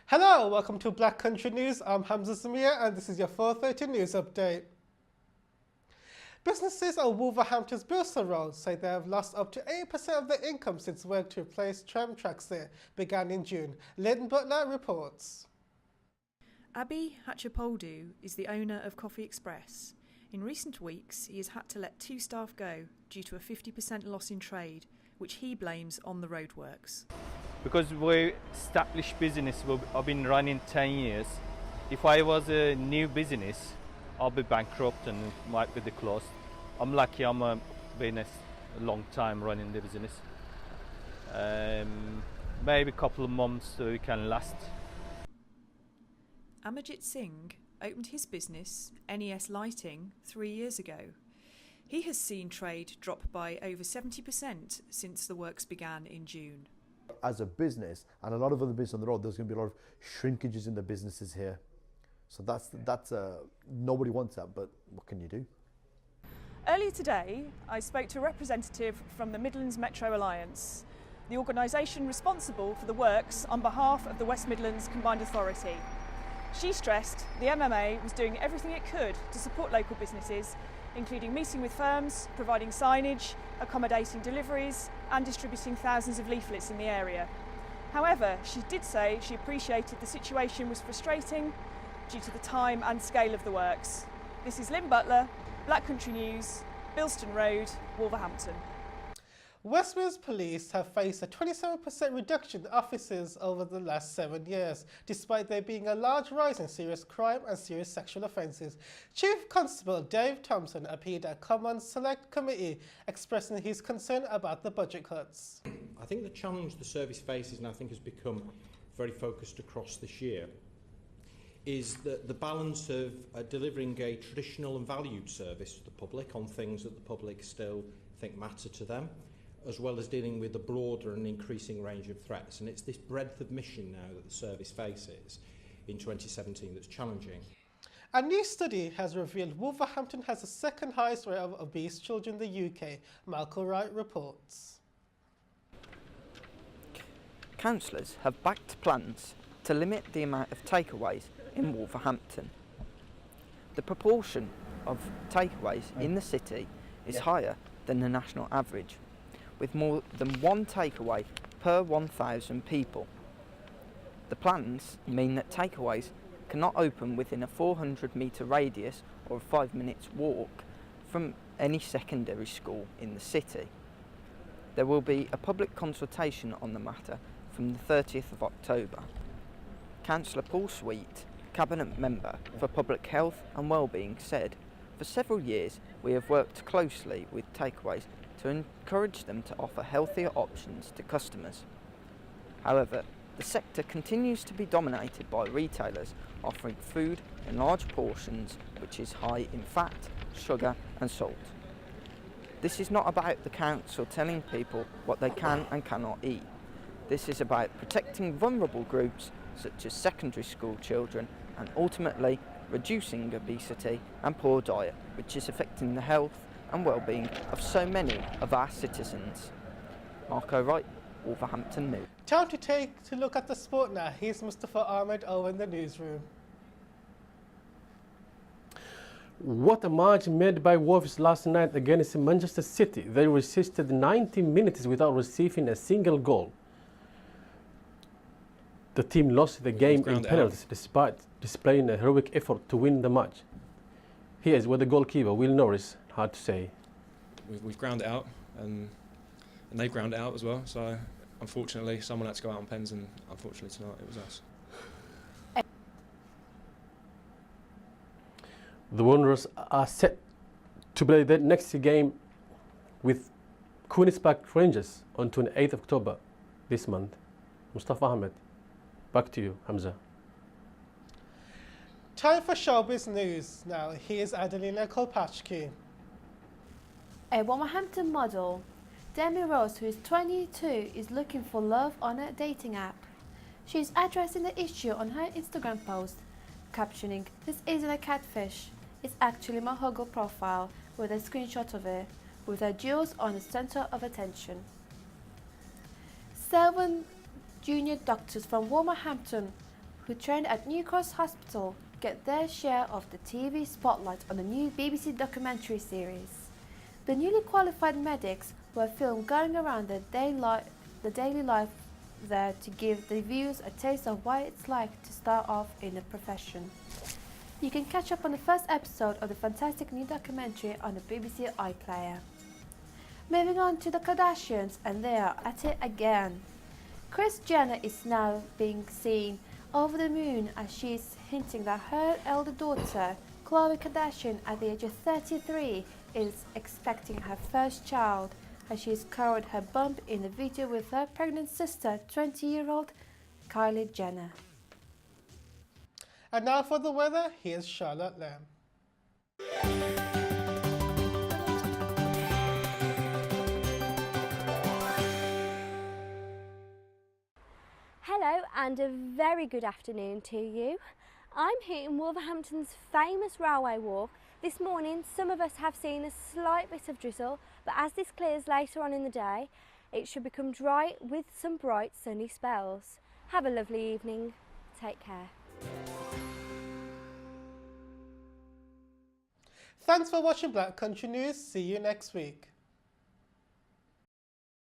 Hello, welcome to Black Country News. I'm Hamza Samir and this is your 4:30 news update. Businesses on Wolverhampton's Bilston Road say they have lost up to 8% of their income since work to replace tram tracks there began in June. Lynn Butler reports. Abby Hatchapoldu is the owner of Coffee Express. In recent weeks, he has had to let 2 staff go due to a 50% loss in trade, which he blames on the roadworks. Because we're established business, I've been running 10 years. If I was a new business, I'll be bankrupt and might be closed. I'm lucky I'm been a long time running the business. Maybe a couple of months so we can last. Amajit Singh opened his business, NES Lighting, 3 years ago. He has seen trade drop by over 70% since the works began in June. As a business, and a lot of other businesses on the road, there's going to be a lot of shrinkages in the businesses here. So that's nobody wants that, but what can you do? Earlier today, I spoke to a representative from the Midlands Metro Alliance, the organisation responsible for the works on behalf of the West Midlands Combined Authority. She stressed the MMA was doing everything it could to support local businesses, including meeting with firms, providing signage, accommodating deliveries and distributing thousands of leaflets in the area. However, she did say she appreciated the situation was frustrating due to the time and scale of the works. This is Lynn Butler, Black Country News, Bilston Road, Wolverhampton. West Midlands Police have faced a 27% reduction in officers over the last 7 years, despite there being a large rise in serious crime and serious sexual offences. Chief Constable Dave Thompson appeared at Commons Select Committee, expressing his concern about the budget cuts. I think the challenge the service faces, and I think has become very focused across this year, is the balance of delivering a traditional and valued service to the public on things that the public still think matter to them, as well as dealing with a broader and increasing range of threats. And it's this breadth of mission now that the service faces in 2017 that's challenging. A new study has revealed Wolverhampton has the second highest rate of obese children in the UK. Malcolm Wright reports. Councillors have backed plans to limit the amount of takeaways in Wolverhampton. The proportion of takeaways in the city is higher than the national average, with more than 1 takeaway per 1,000 people. The plans mean that takeaways cannot open within a 400-metre radius or a 5 minutes walk from any secondary school in the city. There will be a public consultation on the matter from the 30th of October. Councillor Paul Sweet, Cabinet Member for Public Health and Wellbeing, said, "For several years we have worked closely with takeaways to encourage them to offer healthier options to customers. However, the sector continues to be dominated by retailers offering food in large portions which is high in fat, sugar and salt. This is not about the council telling people what they can and cannot eat. This is about protecting vulnerable groups such as secondary school children and ultimately reducing obesity and poor diet, which is affecting the health and well-being of so many of our citizens." Marco Wright, Wolverhampton News. Time to take a look at the sport now. Here's Mustafa Ahmed over in the newsroom. What a march made by Wolves last night against Manchester City. They resisted 90 minutes without receiving a single goal. The team lost the game in penalties despite displaying a heroic effort to win the match. Here's what the goalkeeper, Will Norris, had to say. We've ground it out, and they ground it out as well. So unfortunately, someone had to go out on pens, and unfortunately tonight it was us. The Wanderers are set to play their next game with Queen's Park Rangers on 28th October this month. Mustafa Ahmed, back to you, Hamza. Time for showbiz news now. Here's Adelina Kolpachki. A Wolverhampton model, Demi Rose, who is 22, is looking for love on a dating app. She is addressing the issue on her Instagram post, captioning, "This isn't a catfish, it's actually my Huggle profile," with a screenshot of it, with her jewels on the centre of attention. 7 junior doctors from Wolverhampton who trained at New Cross Hospital, get their share of the TV spotlight on the new BBC documentary series. The newly qualified medics were filmed going around the daily life there to give the viewers a taste of what it's like to start off in the profession. You can catch up on the first episode of the fantastic new documentary on the BBC iPlayer. Moving on to the Kardashians, and they are at it again. Kris Jenner is now being seen over the moon as she is hinting that her elder daughter, Khloe Kardashian, at the age of 33, is expecting her first child, as she has covered her bump in a video with her pregnant sister, 20-year-old Kylie Jenner. And now for the weather, here's Charlotte Lamb. Hello and a very good afternoon to you. I'm here in Wolverhampton's famous railway walk. This morning some of us have seen a slight bit of drizzle, but as this clears later on in the day, it should become dry with some bright sunny spells. Have a lovely evening. Take care. Thanks for watching Black Country News. See you next week.